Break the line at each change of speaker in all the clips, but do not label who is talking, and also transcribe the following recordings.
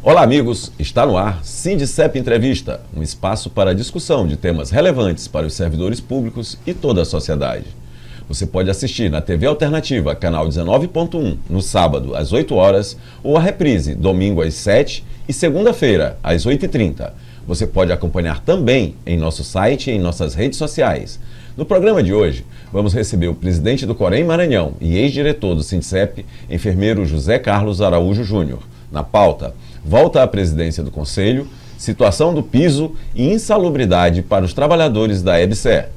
Olá, amigos! Está no ar Sindicep Entrevista, um espaço para discussão de temas relevantes para os servidores públicos e toda a sociedade. Você pode assistir na TV Alternativa, canal 19.1, no sábado, às 8 horas, ou a reprise, domingo às 7 e segunda-feira, às 8h30. Você pode acompanhar também em nosso site e em nossas redes sociais. No programa de hoje, vamos receber o presidente do Corém Maranhão e ex-diretor do Sindicep, enfermeiro José Carlos Araújo Júnior. Na pauta, volta à presidência do Conselho, situação do piso e insalubridade para os trabalhadores da EBSER.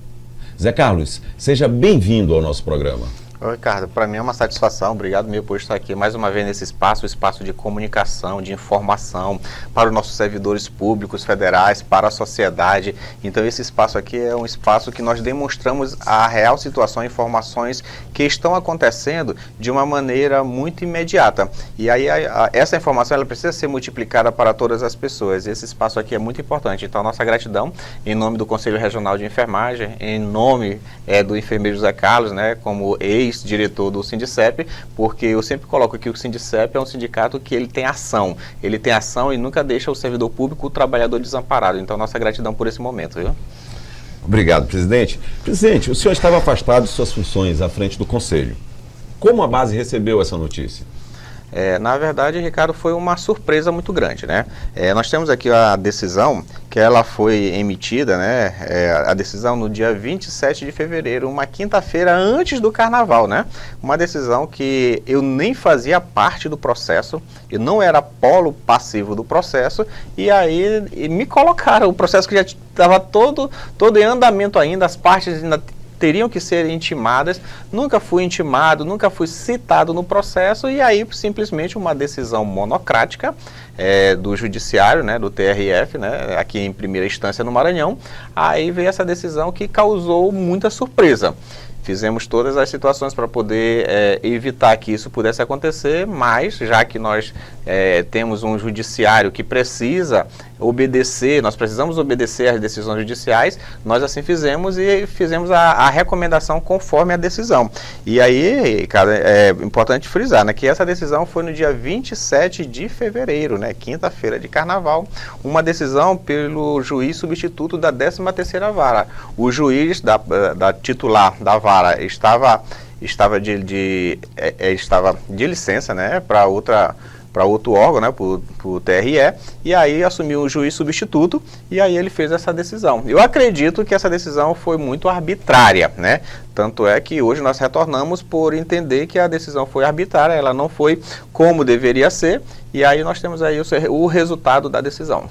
Zé Carlos, seja bem-vindo ao nosso programa.
Oi, Ricardo, para mim é uma satisfação, obrigado mesmo por estar aqui mais uma vez nesse espaço, espaço de comunicação, de informação para os nossos servidores públicos federais, para a sociedade. Então esse espaço aqui é um espaço que nós demonstramos a real situação, informações que estão acontecendo de uma maneira muito imediata. E aí essa informação ela precisa ser multiplicada para todas as pessoas. Esse espaço aqui é muito importante. Então nossa gratidão em nome do Conselho Regional de Enfermagem, em nome do enfermeiro José Carlos, né, como ex-diretor do Sindicep, porque eu sempre coloco que o Sindicep é um sindicato que ele tem ação e nunca deixa o servidor público, o trabalhador desamparado. Então, nossa gratidão por esse momento, viu?
Obrigado, presidente. Presidente, o senhor estava afastado de suas funções à frente do Conselho. Como a base recebeu essa notícia?
Na verdade, Ricardo, foi uma surpresa muito grande, né? Nós temos aqui a decisão que ela foi emitida, né? A decisão no dia 27 de fevereiro, uma quinta-feira antes do Carnaval, né? Uma decisão que eu nem fazia parte do processo, eu não era polo passivo do processo, e aí me colocaram o processo que já estava todo em andamento ainda, as partes ainda teriam que ser intimadas, nunca fui intimado, nunca fui citado no processo, e aí simplesmente uma decisão monocrática do judiciário, né, do TRF, né, aqui em primeira instância no Maranhão, aí veio essa decisão que causou muita surpresa. Fizemos todas as situações para poder evitar que isso pudesse acontecer, mas já que nós temos um judiciário que precisa obedecer, nós precisamos obedecer às decisões judiciais, nós assim fizemos e fizemos a recomendação conforme a decisão. E aí, cara, é importante frisar, né, que essa decisão foi no dia 27 de fevereiro, né, quinta-feira de Carnaval, uma decisão pelo juiz substituto da 13ª Vara. O juiz da titular da Vara estava de licença, né, para outro órgão, né, para o TRE, e aí assumiu o juiz substituto, e aí ele fez essa decisão. Eu acredito que essa decisão foi muito arbitrária, né, tanto é que hoje nós retornamos por entender que a decisão foi arbitrária, ela não foi como deveria ser, e aí nós temos aí o resultado da decisão.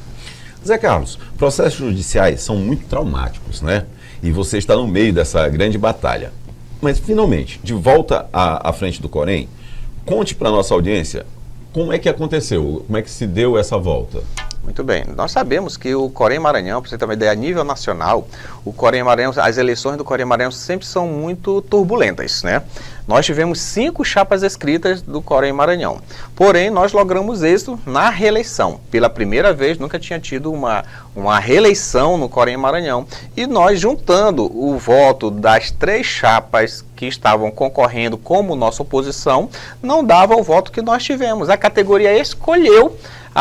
Zé Carlos, processos judiciais são muito traumáticos, né? E você está no meio dessa grande batalha. Mas, finalmente, de volta à frente do Corém, conte para a nossa audiência como é que aconteceu, como é que se deu essa volta.
Muito bem, nós sabemos que o Corém Maranhão, para você ter uma ideia, a nível nacional, o Corém Maranhão, as eleições do Corém Maranhão sempre são muito turbulentas, né? Nós tivemos 5 chapas escritas do Corém Maranhão, porém nós logramos êxito na reeleição. Pela primeira vez, nunca tinha tido uma reeleição no Corém Maranhão, e nós juntando o voto das 3 chapas que estavam concorrendo como nossa oposição, não dava o voto que nós tivemos. A categoria escolheu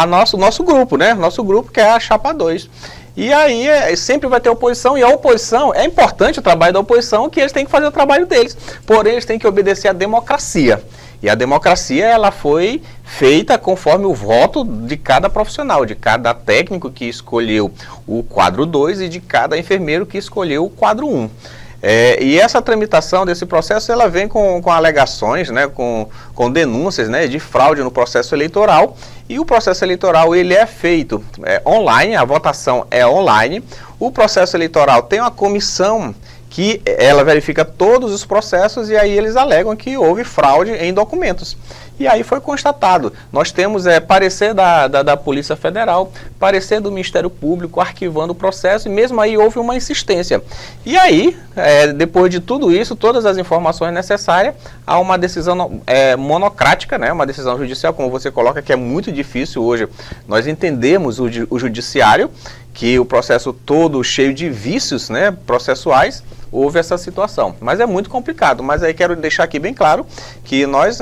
nosso grupo, né? Nosso grupo, que é a chapa 2. E aí sempre vai ter oposição, e a oposição, é importante o trabalho da oposição, que eles têm que fazer o trabalho deles, porém eles têm que obedecer à democracia. E a democracia, ela foi feita conforme o voto de cada profissional, de cada técnico que escolheu o quadro 2 e de cada enfermeiro que escolheu o quadro 1. E essa tramitação desse processo, ela vem com alegações, né, com denúncias, né, de fraude no processo eleitoral, e o processo eleitoral ele é feito online, a votação é online, o processo eleitoral tem uma comissão que ela verifica todos os processos, e aí eles alegam que houve fraude em documentos. E aí foi constatado. Nós temos parecer da Polícia Federal, parecer do Ministério Público, arquivando o processo, e mesmo aí houve uma insistência. E aí, depois de tudo isso, todas as informações necessárias, há uma decisão monocrática, né, uma decisão judicial, como você coloca, que é muito difícil hoje nós entendemos o judiciário, que o processo todo cheio de vícios, né, processuais, houve essa situação. Mas é muito complicado. Mas aí quero deixar aqui bem claro que nós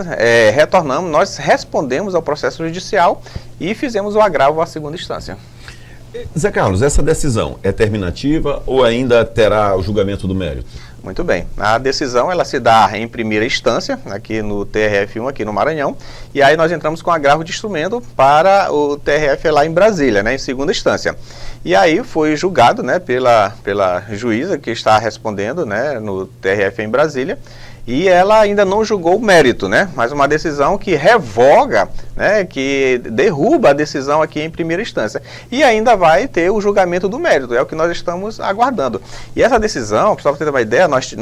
retornamos, nós respondemos ao processo judicial e fizemos o agravo à segunda instância.
Zé Carlos, essa decisão é terminativa ou ainda terá o julgamento do mérito?
Muito bem. A decisão ela se dá em primeira instância, aqui no TRF1, aqui no Maranhão, e aí nós entramos com agravo de instrumento para o TRF lá em Brasília, né, em segunda instância. E aí foi julgado, né, pela juíza que está respondendo, né, no TRF em Brasília, e ela ainda não julgou o mérito, né? Mas uma decisão que revoga, né? Que derruba a decisão aqui em primeira instância. E ainda vai ter o julgamento do mérito, é o que nós estamos aguardando. E essa decisão, para você ter uma ideia, nós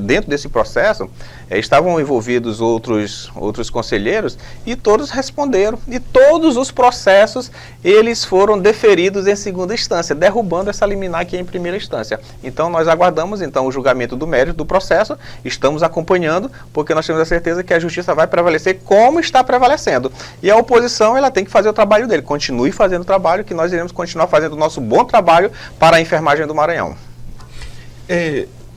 dentro desse processo, estavam envolvidos outros conselheiros e todos responderam. E todos os processos, eles foram deferidos em segunda instância, derrubando essa liminar aqui em primeira instância. Então, nós aguardamos então o julgamento do mérito do processo, estamos acompanhando, porque nós temos a certeza que a justiça vai prevalecer como está prevalecendo. E a oposição, ela tem que fazer o trabalho dele. Continue fazendo o trabalho, que nós iremos continuar fazendo o nosso bom trabalho para a enfermagem do Maranhão.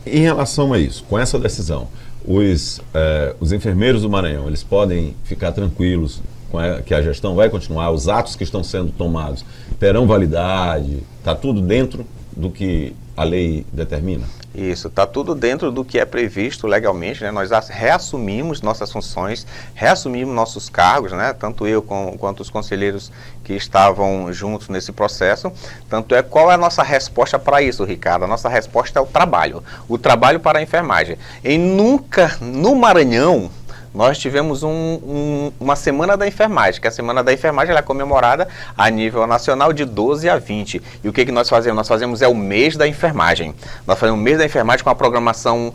Em relação a isso, com essa decisão, os enfermeiros do Maranhão, eles podem ficar tranquilos que a gestão vai continuar, os atos que estão sendo tomados terão validade, está tudo dentro do que a lei determina?
Isso, está tudo dentro do que é previsto legalmente, né? Nós reassumimos nossas funções, reassumimos nossos cargos, né? Tanto eu quanto os conselheiros que estavam juntos nesse processo. Tanto é, qual é a nossa resposta para isso, Ricardo? A nossa resposta é o trabalho para a enfermagem. E nunca, no Maranhão, nós tivemos uma Semana da Enfermagem, que a Semana da Enfermagem ela é comemorada a nível nacional de 12 a 20. E o que nós fazemos? Nós fazemos o mês da enfermagem. Nós fazemos o mês da enfermagem com uma programação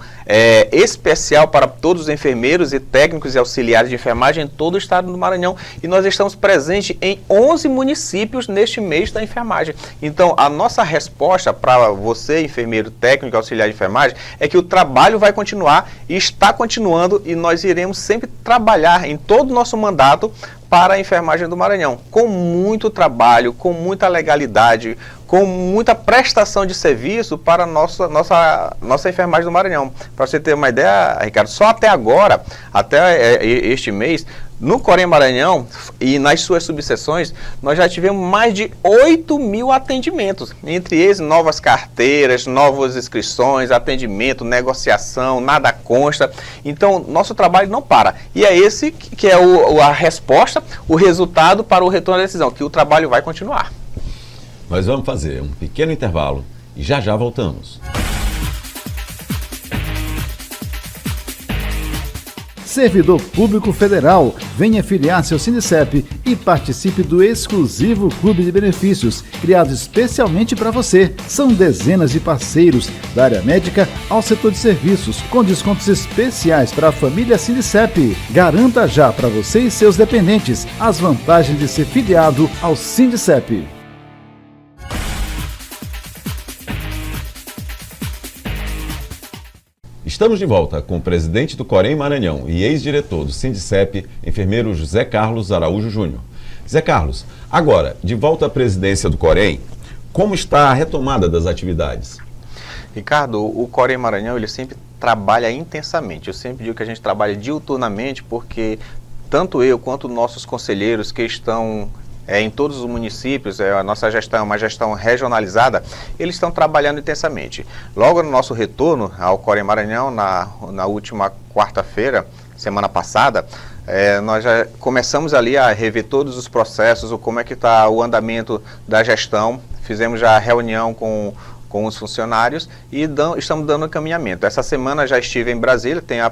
especial para todos os enfermeiros e técnicos e auxiliares de enfermagem em todo o estado do Maranhão. E nós estamos presentes em 11 municípios neste mês da enfermagem. Então, a nossa resposta para você, enfermeiro, técnico e auxiliar de enfermagem, é que o trabalho vai continuar e está continuando e nós iremos sempre trabalhar em todo o nosso mandato para a enfermagem do Maranhão, com muito trabalho, com muita legalidade, com muita prestação de serviço para a nossa enfermagem do Maranhão. Para você ter uma ideia, Ricardo, só até agora, até este mês, no Corém Maranhão e nas suas subseções, nós já tivemos mais de 8.000 atendimentos, entre eles novas carteiras, novas inscrições, atendimento, negociação, nada consta. Então, nosso trabalho não para. E é esse que é a resposta, o resultado para o retorno da decisão, que o trabalho vai continuar.
Nós vamos fazer um pequeno intervalo e já voltamos.
Servidor Público Federal, venha filiar-se ao Sindicep e participe do exclusivo Clube de Benefícios, criado especialmente para você. São dezenas de parceiros, da área médica ao setor de serviços, com descontos especiais para a família Sindicep. Garanta já para você e seus dependentes as vantagens de ser filiado ao Sindicep.
Estamos de volta com o presidente do Corém Maranhão e ex-diretor do Sindicep, enfermeiro José Carlos Araújo Júnior. Zé Carlos, agora, de volta à presidência do Corém, como está a retomada das atividades?
Ricardo, o Corém Maranhão, ele sempre trabalha intensamente. Eu sempre digo que a gente trabalha diuturnamente porque tanto eu quanto nossos conselheiros que estão em todos os municípios, a nossa gestão é uma gestão regionalizada, eles estão trabalhando intensamente. Logo no nosso retorno ao Corém Maranhão, na última quarta-feira, semana passada, nós já começamos ali a rever todos os processos, como é que está o andamento da gestão, fizemos já a reunião com os funcionários e estamos dando encaminhamento. Essa semana já estive em Brasília, tem a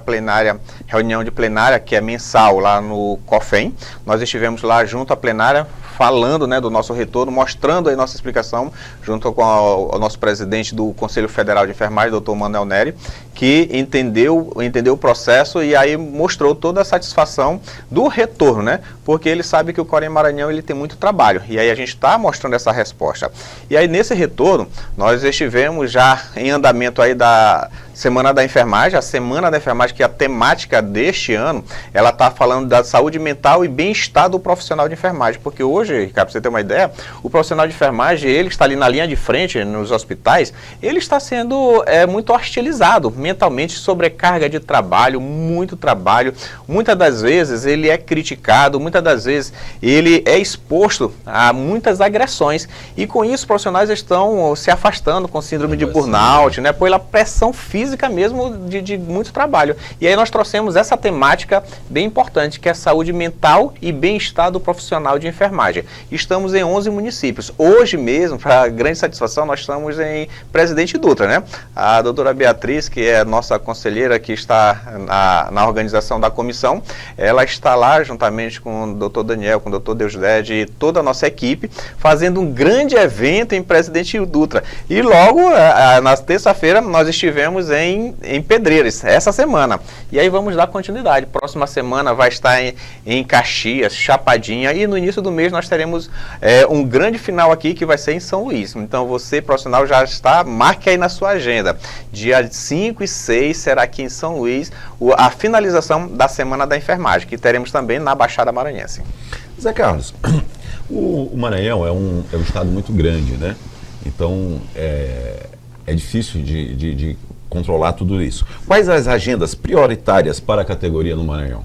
reunião de plenária que é mensal lá no COFEM. Nós estivemos lá junto à plenária, falando, né, do nosso retorno, mostrando a nossa explicação, junto com o nosso presidente do Conselho Federal de Enfermagem, doutor Manuel Neri, que entendeu o processo e aí mostrou toda a satisfação do retorno, né? Porque ele sabe que o Corém Maranhão ele tem muito trabalho e aí a gente está mostrando essa resposta. E aí nesse retorno, nós estivemos já em andamento aí da Semana da Enfermagem, a Semana da Enfermagem, que é a temática deste ano, ela está falando da saúde mental e bem-estar do profissional de enfermagem, porque hoje, Ricardo, para você ter uma ideia, o profissional de enfermagem, ele que está ali na linha de frente, nos hospitais, ele está sendo muito hostilizado mentalmente, sobrecarga de trabalho, muito trabalho, muitas das vezes ele é criticado, muitas das vezes ele é exposto a muitas agressões, e com isso os profissionais estão se afastando com síndrome de burnout, né, pela pressão física mesmo de muito trabalho. E aí nós trouxemos essa temática bem importante, que é a saúde mental e bem-estar do profissional de enfermagem. Estamos em 11 municípios. Hoje mesmo, para grande satisfação, nós estamos em Presidente Dutra, né? A doutora Beatriz, que é nossa conselheira que está na organização da comissão, ela está lá juntamente com o doutor Daniel, com o doutor Deusdede e toda a nossa equipe, fazendo um grande evento em Presidente Dutra. E logo, na terça-feira, nós estivemos em Pedreiras, essa semana. E aí vamos dar continuidade. Próxima semana vai estar em Caxias, Chapadinha, e no início do mês nós teremos um grande final aqui que vai ser em São Luís. Então você, profissional, já está, marque aí na sua agenda. Dia 5 e 6 será aqui em São Luís a finalização da Semana da Enfermagem, que teremos também na Baixada Maranhense.
Zé Carlos, o Maranhão é um estado muito grande, né? Então é difícil de controlar tudo isso. Quais as agendas prioritárias para a categoria no Maranhão?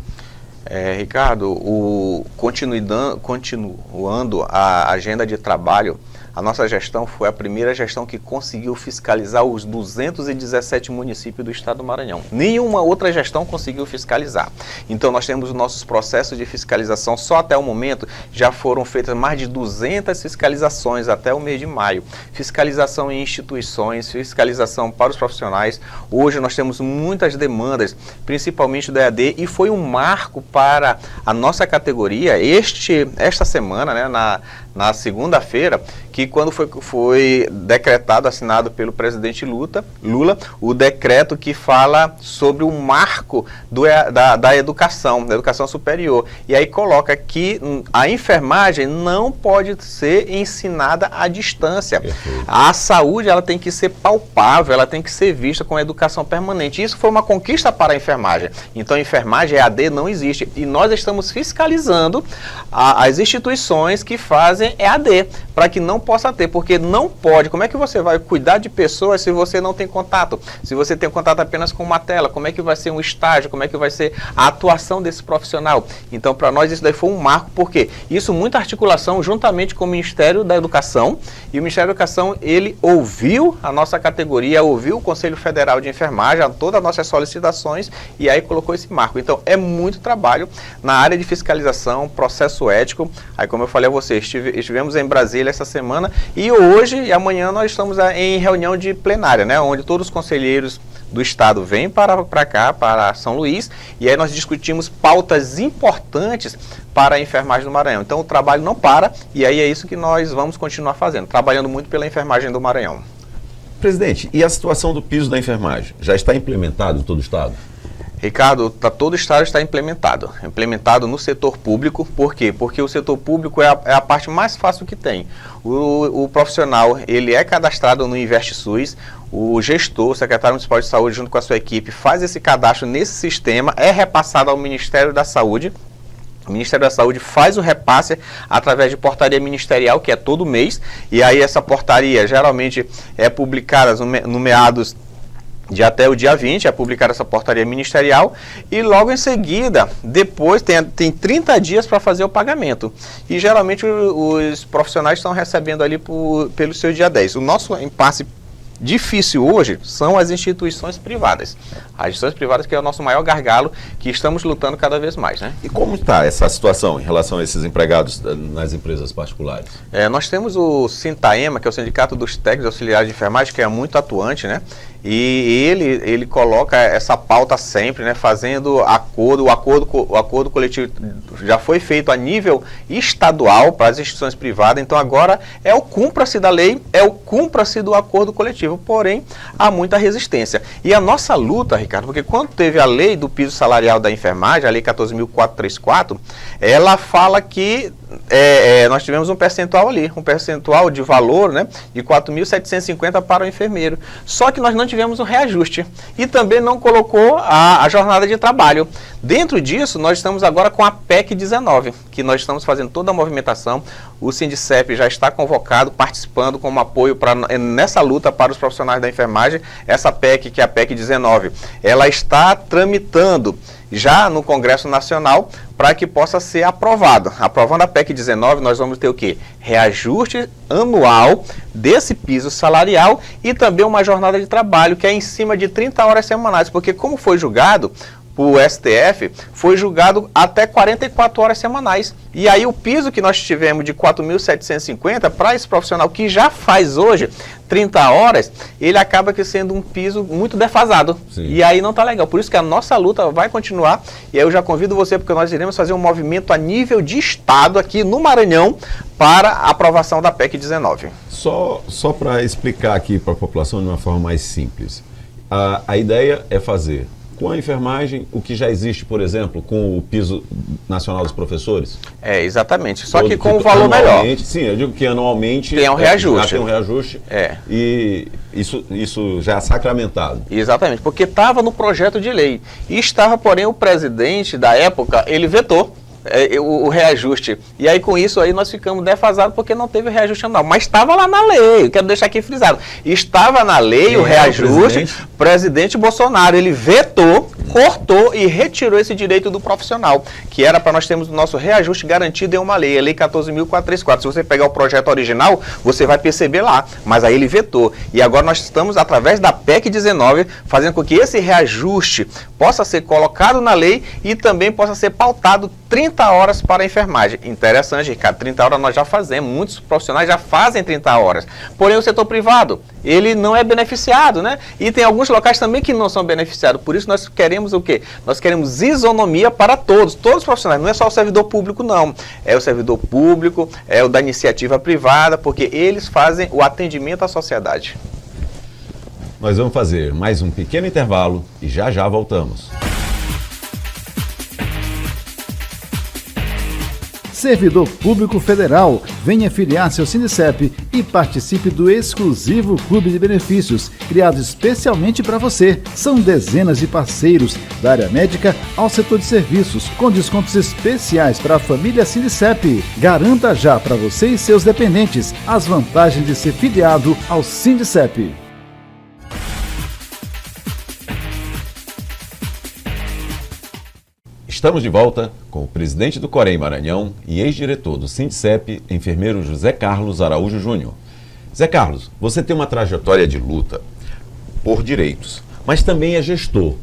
Ricardo, continuando a agenda de trabalho, a nossa gestão foi a primeira gestão que conseguiu fiscalizar os 217 municípios do estado do Maranhão. Nenhuma outra gestão conseguiu fiscalizar. Então nós temos os nossos processos de fiscalização, só até o momento já foram feitas mais de 200 fiscalizações até o mês de maio. Fiscalização em instituições, fiscalização para os profissionais. Hoje nós temos muitas demandas, principalmente do EAD, e foi um marco para a nossa categoria esta semana, né, na segunda-feira, que quando foi decretado, assinado pelo presidente Lula, o decreto que fala sobre o marco da educação superior. E aí coloca que a enfermagem não pode ser ensinada à distância. Perfeito. A saúde, ela tem que ser palpável, ela tem que ser vista com educação permanente. Isso foi uma conquista para a enfermagem. Então a enfermagem EAD não existe. E nós estamos fiscalizando as instituições que fazem EAD, para que não possa ter, porque não pode. Como é que você vai cuidar de pessoas se você não tem contato? Se você tem contato apenas com uma tela, como é que vai ser um estágio? Como é que vai ser a atuação desse profissional? Então, para nós, isso daí foi um marco, porque isso, muita articulação juntamente com o Ministério da Educação, e o Ministério da Educação, ele ouviu a nossa categoria, ouviu o Conselho Federal de Enfermagem, todas as nossas solicitações, e aí colocou esse marco. Então, é muito trabalho na área de fiscalização, processo ético. Aí, como eu falei a você, estivemos em Brasília essa semana, e hoje e amanhã nós estamos em reunião de plenária, né, onde todos os conselheiros do estado vêm para cá, para São Luís, e aí nós discutimos pautas importantes para a enfermagem do Maranhão. Então o trabalho não para, e aí é isso que nós vamos continuar fazendo, trabalhando muito pela enfermagem do Maranhão.
Presidente, e a situação do piso da enfermagem? Já está implementado em todo o estado?
Ricardo, todo o estado está implementado no setor público. Por quê? Porque o setor público é a parte mais fácil que tem. O profissional, ele é cadastrado no InvestSUS, o gestor, o secretário municipal de saúde, junto com a sua equipe, faz esse cadastro nesse sistema, é repassado ao Ministério da Saúde. O Ministério da Saúde faz o repasse através de portaria ministerial, que é todo mês, e aí essa portaria geralmente é publicada no meados de até o dia 20, é publicada essa portaria ministerial, e logo em seguida, depois tem 30 dias para fazer o pagamento. E geralmente os profissionais estão recebendo ali pelo seu dia 10. O nosso impasse difícil hoje são as instituições privadas. As instituições privadas, que é o nosso maior gargalo, que estamos lutando cada vez mais, né?
E como está essa situação em relação a esses empregados nas empresas particulares?
Nós temos o Sintaema, que é o Sindicato dos Técnicos Auxiliares de Enfermagem, que é muito atuante, né? E ele coloca essa pauta sempre, né, fazendo o acordo coletivo já foi feito a nível estadual para as instituições privadas, então agora é o cumpra-se da lei, é o cumpra-se do acordo coletivo, porém há muita resistência. E a nossa luta, Ricardo, porque quando teve a lei do piso salarial da enfermagem, a lei 14.434, ela fala que nós tivemos um percentual ali, um percentual de valor, né, de R$ 4.750 para o enfermeiro. Só que nós não tivemos um reajuste e também não colocou a jornada de trabalho. Dentro disso, nós estamos agora com a PEC 19, que nós estamos fazendo toda a movimentação. O Sindicep já está convocado, participando como apoio nessa luta para os profissionais da enfermagem. Essa PEC, que é a PEC 19, ela está tramitando já no Congresso Nacional para que possa ser aprovado. Aprovando a PEC 19, nós vamos ter o quê? Reajuste anual desse piso salarial e também uma jornada de trabalho que é em cima de 30 horas semanais, porque como foi julgado, o STF foi julgado até 44 horas semanais. E aí o piso que nós tivemos de R$ 4.750 para esse profissional que já faz hoje 30 horas, ele acaba que sendo um piso muito defasado. Sim. E aí não está legal. Por isso que a nossa luta vai continuar. E aí eu já convido você, porque nós iremos fazer um movimento a nível de Estado aqui no Maranhão para a aprovação da PEC 19.
Só para explicar aqui para a população de uma forma mais simples. A ideia é fazer com a enfermagem o que já existe, por exemplo, com o piso nacional dos professores?
Exatamente. Só que com o valor melhor.
Sim, eu digo que anualmente
tem um reajuste.
Já tem um reajuste. E isso já é sacramentado.
Exatamente, porque estava no projeto de lei. E estava, porém, o presidente da época, ele vetou o reajuste. E aí com isso aí nós ficamos defasados porque não teve reajuste anual. Mas estava lá na lei, eu quero deixar aqui frisado. Estava na lei o reajuste, presidente Bolsonaro, ele vetou, cortou e retirou esse direito do profissional, que era para nós termos o nosso reajuste garantido em uma lei, a Lei 14.434. Se você pegar o projeto original, você vai perceber lá, mas aí ele vetou. E agora nós estamos, através da PEC 19, fazendo com que esse reajuste possa ser colocado na lei e também possa ser pautado 30 horas para a enfermagem. Interessante, Ricardo, 30 horas nós já fazemos, muitos profissionais já fazem 30 horas. Porém, o setor privado, ele não é beneficiado, né? E tem alguns locais também que não são beneficiados. Por isso nós queremos o quê? Nós queremos isonomia para todos os profissionais. Não é só o servidor público, não. É o servidor público, é o da iniciativa privada, porque eles fazem o atendimento à sociedade.
Nós vamos fazer mais um pequeno intervalo e já voltamos.
Servidor Público Federal, venha filiar-se ao Sindicep e participe do exclusivo Clube de Benefícios, criado especialmente para você. São dezenas de parceiros, da área médica ao setor de serviços, com descontos especiais para a família Sindicep. Garanta já para você e seus dependentes as vantagens de ser filiado ao Sindicep.
Estamos de volta com o presidente do Corém Maranhão e ex-diretor do Sindicep, enfermeiro José Carlos Araújo Júnior. Zé Carlos, você tem uma trajetória de luta por direitos, mas também é gestor.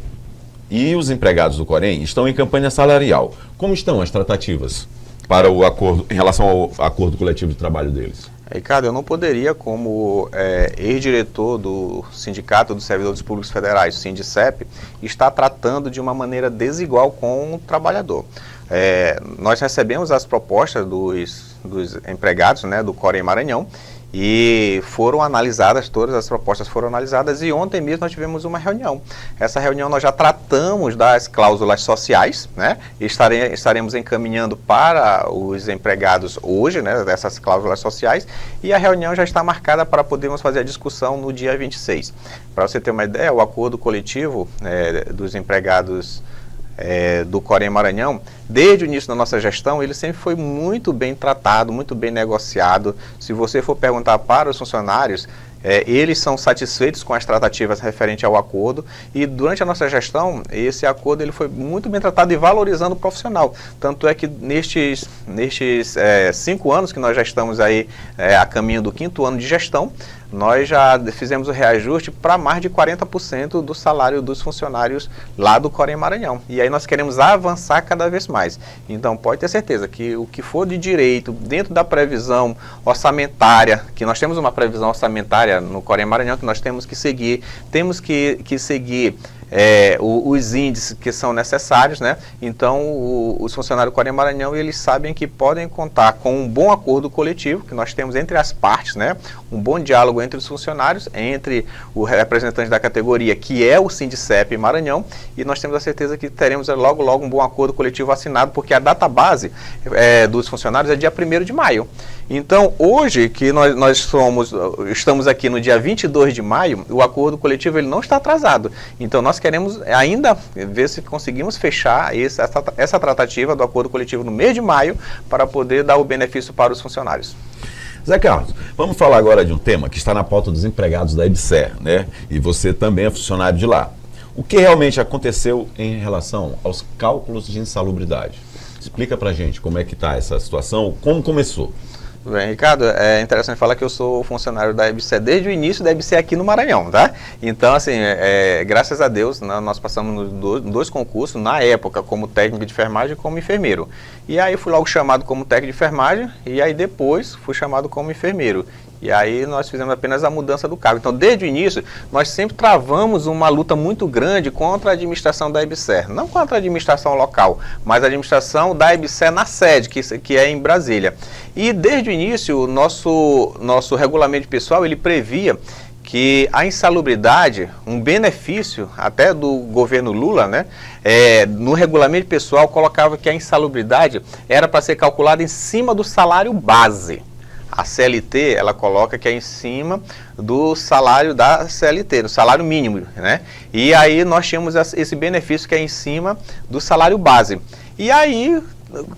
E os empregados do Corém estão em campanha salarial. Como estão as tratativas para o acordo, em relação ao acordo coletivo de trabalho deles?
Ricardo, eu não poderia, como ex-diretor do Sindicato dos Servidores Públicos Federais, Sindicep, estar tratando de uma maneira desigual com o trabalhador. Nós recebemos as propostas dos empregados, né, do Corém Maranhão, e foram analisadas, todas as propostas foram analisadas, e ontem mesmo nós tivemos uma reunião. Essa reunião nós já tratamos das cláusulas sociais, né? Estaremos encaminhando para os empregados hoje, né, dessas cláusulas sociais, e a reunião já está marcada para podermos fazer a discussão no dia 26. Para você ter uma ideia, o acordo coletivo dos empregados do Corém Maranhão, desde o início da nossa gestão, ele sempre foi muito bem tratado, muito bem negociado. Se você for perguntar para os funcionários, eles são satisfeitos com as tratativas referentes ao acordo, e durante a nossa gestão, esse acordo ele foi muito bem tratado e valorizando o profissional. Tanto é que nestes 5 anos que nós já estamos aí a caminho do 5º ano de gestão, nós já fizemos o reajuste para mais de 40% do salário dos funcionários lá do Corém Maranhão. E aí nós queremos avançar cada vez mais. Então pode ter certeza que o que for de direito, dentro da previsão orçamentária, que nós temos uma previsão orçamentária no Corém Maranhão que nós temos que seguir os índices que são necessários, né? Então, os funcionários do Corém Maranhão, eles sabem que podem contar com um bom acordo coletivo, que nós temos entre as partes, né? Um bom diálogo entre os funcionários, entre o representante da categoria, que é o Sindicep Maranhão, e nós temos a certeza que teremos logo um bom acordo coletivo assinado, porque a data base dos funcionários é dia 1º de maio. Então, hoje, que nós estamos aqui no dia 22 de maio, o acordo coletivo ele não está atrasado. Então, nós queremos ainda ver se conseguimos fechar essa tratativa do acordo coletivo no mês de maio, para poder dar o benefício para os funcionários.
Zé Carlos, vamos falar agora de um tema que está na pauta dos empregados da EBSER, né? E você também é funcionário de lá. O que realmente aconteceu em relação aos cálculos de insalubridade? Explica pra gente como é que está essa situação, como começou.
Bem, Ricardo, é interessante falar que eu sou funcionário da EBSER desde o início da EBSER aqui no Maranhão, tá? Então, assim, graças a Deus, nós passamos nos dois concursos, na época, como técnico de enfermagem e como enfermeiro. E aí fui logo chamado como técnico de enfermagem, e aí depois fui chamado como enfermeiro. E aí nós fizemos apenas a mudança do cargo. Então, desde o início, nós sempre travamos uma luta muito grande contra a administração da EBSER. Não contra a administração local, mas a administração da EBSER na sede, que é em Brasília. E desde o início, o nosso regulamento pessoal, ele previa que a insalubridade, um benefício até do governo Lula, né, no regulamento pessoal colocava que a insalubridade era para ser calculada em cima do salário base. A CLT, ela coloca que é em cima do salário da CLT, do salário mínimo, né? E aí nós tínhamos esse benefício que é em cima do salário base. E aí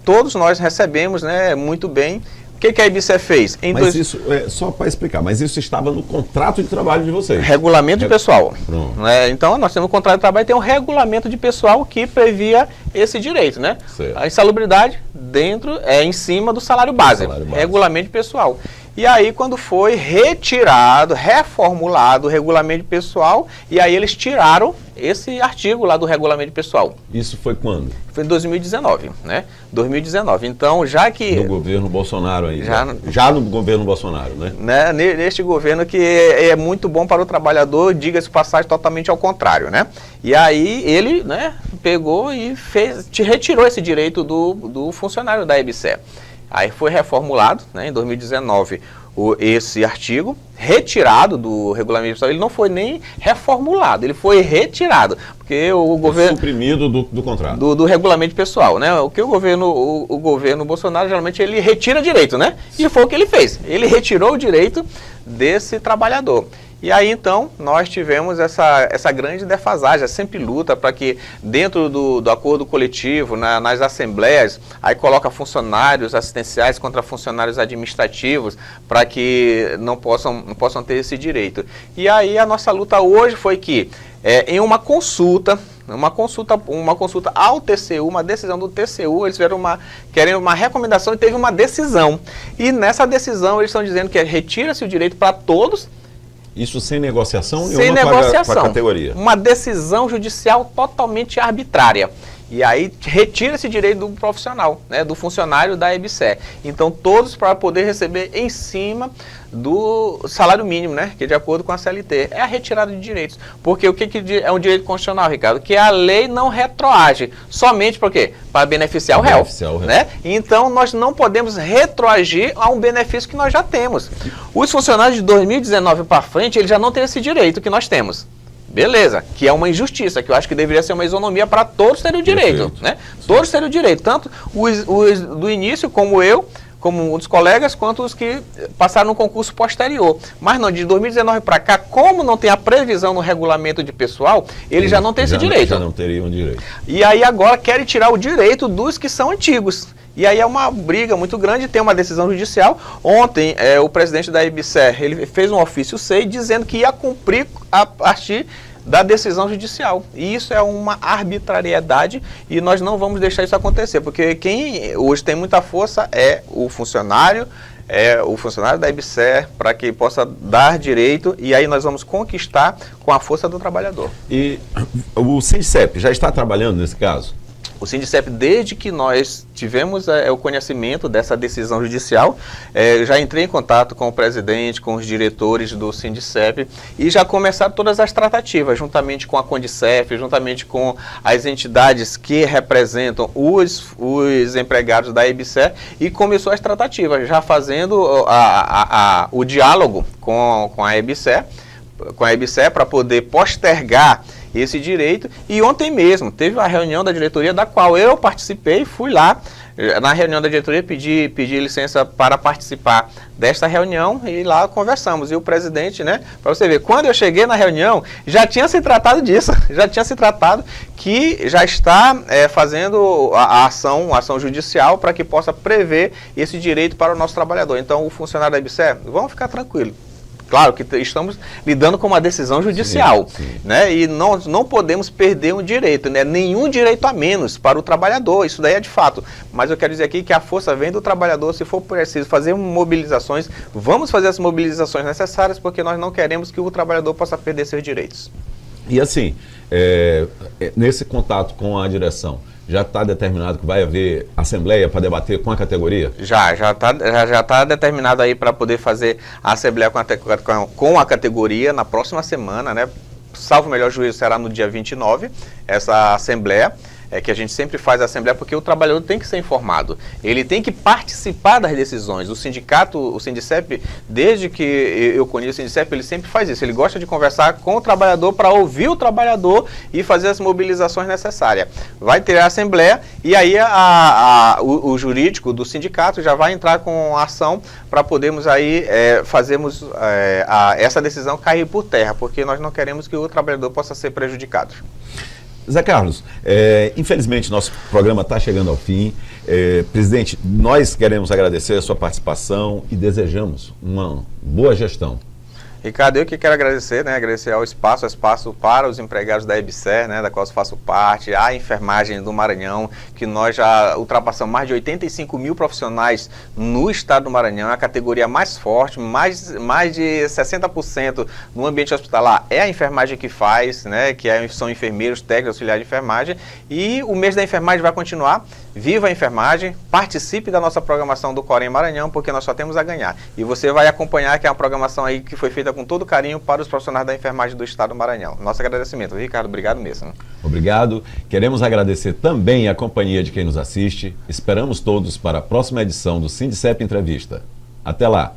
todos nós recebemos, né, muito bem. O que a EBSER fez?
Isso, só para explicar, mas isso estava no contrato de trabalho de vocês?
Regulamento de pessoal. Então, nós temos um contrato de trabalho e tem um regulamento de pessoal que previa esse direito, né? Certo. A insalubridade em cima do salário base. Regulamento de pessoal. E aí, quando foi reformulado o regulamento pessoal, e aí eles tiraram esse artigo lá do regulamento pessoal.
Isso foi quando?
Foi em 2019, né? 2019. Então, já que...
No governo Bolsonaro aí. Já no governo Bolsonaro, né?
Neste governo que é muito bom para o trabalhador, diga-se passagem, totalmente ao contrário, né? E aí ele, né, pegou e retirou esse direito do funcionário da EBSER. Aí foi reformulado, né, em 2019, esse artigo, retirado do regulamento pessoal. Ele não foi nem reformulado, ele foi retirado, porque o governo...
Suprimido do contrato.
Do regulamento pessoal, né? O que o governo Bolsonaro, geralmente, ele retira direito, né? E foi o que ele fez. Ele retirou o direito desse trabalhador. E aí, então, nós tivemos essa grande defasagem, sempre luta para que dentro do acordo coletivo, nas assembleias, aí coloca funcionários assistenciais contra funcionários administrativos para que não possam ter esse direito. E aí a nossa luta hoje foi que, em uma consulta ao TCU, uma decisão do TCU, eles querem uma recomendação e teve uma decisão. E nessa decisão eles estão dizendo que retira-se o direito para todos.
Isso sem negociação
sem negociação.
Com a categoria?
Uma decisão judicial totalmente arbitrária. E aí retira esse direito do profissional, né, do funcionário da EBSER. Então todos para poder receber em cima do salário mínimo, né, que é de acordo com a CLT. É a retirada de direitos. Porque o que é um direito constitucional, Ricardo? Que a lei não retroage. Somente para quê? Para beneficiar o réu. Né? Então nós não podemos retroagir a um benefício que nós já temos. Os funcionários de 2019 para frente, eles já não têm esse direito que nós temos. Beleza, que é uma injustiça, que eu acho que deveria ser uma isonomia para todos terem o direito, né? Todos terem o direito, tanto os do início, como eu, como os colegas, quanto os que passaram no concurso posterior. Mas não, de 2019 para cá, como não tem a previsão no regulamento de pessoal, eles já não têm esse direito.
Já não teriam direito.
E aí agora querem tirar o direito dos que são antigos. E aí é uma briga muito grande, tem uma decisão judicial. Ontem, o presidente da EBSER, ele fez um ofício 6 dizendo que ia cumprir a partir da decisão judicial. E isso é uma arbitrariedade e nós não vamos deixar isso acontecer, porque quem hoje tem muita força é o funcionário da EBSER, para que possa dar direito, e aí nós vamos conquistar com a força do trabalhador.
E o Sindicep já está trabalhando nesse caso?
O Sindicep, desde que nós tivemos o conhecimento dessa decisão judicial, já entrei em contato com o presidente, com os diretores do Sindicep e já começaram todas as tratativas, juntamente com a Condicef, juntamente com as entidades que representam os empregados da EBSER, e começou as tratativas, já fazendo o diálogo com a EBSER, para poder postergar esse direito. E ontem mesmo teve uma reunião da diretoria da qual eu participei, fui lá na reunião da diretoria, pedi licença para participar desta reunião e lá conversamos. E o presidente, né, para você ver, quando eu cheguei na reunião, já tinha se tratado disso, já tinha se tratado que já está fazendo a ação judicial para que possa prever esse direito para o nosso trabalhador. Então, o funcionário da EBSER, vamos ficar tranquilo. Claro que estamos lidando com uma decisão judicial, sim. Né? E não podemos perder um direito, né? Nenhum direito a menos para o trabalhador, isso daí é de fato. Mas eu quero dizer aqui que a força vem do trabalhador. Se for preciso fazer mobilizações, vamos fazer as mobilizações necessárias, porque nós não queremos que o trabalhador possa perder seus direitos.
E assim, nesse contato com a direção, já está determinado que vai haver assembleia para debater com a categoria? Já está determinado aí para poder fazer a assembleia com a categoria na próxima semana, né? Salvo o melhor juízo, será no dia 29, essa assembleia. Que a gente sempre faz a assembleia, porque o trabalhador tem que ser informado, ele tem que participar das decisões. O sindicato, o Sindicep, desde que eu conheço o Sindicep, ele sempre faz isso, ele gosta de conversar com o trabalhador para ouvir o trabalhador e fazer as mobilizações necessárias. Vai ter a assembleia e aí o jurídico do sindicato já vai entrar com a ação para podermos aí fazermos essa decisão cair por terra, porque nós não queremos que o trabalhador possa ser prejudicado. Zé Carlos, infelizmente nosso programa está chegando ao fim. Presidente, nós queremos agradecer a sua participação e desejamos uma boa gestão.
Ricardo, eu que quero agradecer, né? Agradecer ao espaço para os empregados da EBSER, né? Da qual eu faço parte, a enfermagem do Maranhão, que nós já ultrapassamos mais de 85 mil profissionais no estado do Maranhão, é a categoria mais forte, mais de 60% no ambiente hospitalar é a enfermagem que faz, né? São enfermeiros, técnicos, auxiliares de enfermagem, e o mês da enfermagem vai continuar. Viva a enfermagem, participe da nossa programação do Corém Maranhão, porque nós só temos a ganhar. E você vai acompanhar que é uma programação aí que foi feita com todo carinho para os profissionais da enfermagem do estado do Maranhão. Nosso agradecimento. Ricardo, obrigado mesmo.
Obrigado. Queremos agradecer também a companhia de quem nos assiste. Esperamos todos para a próxima edição do Sindicep Entrevista. Até lá.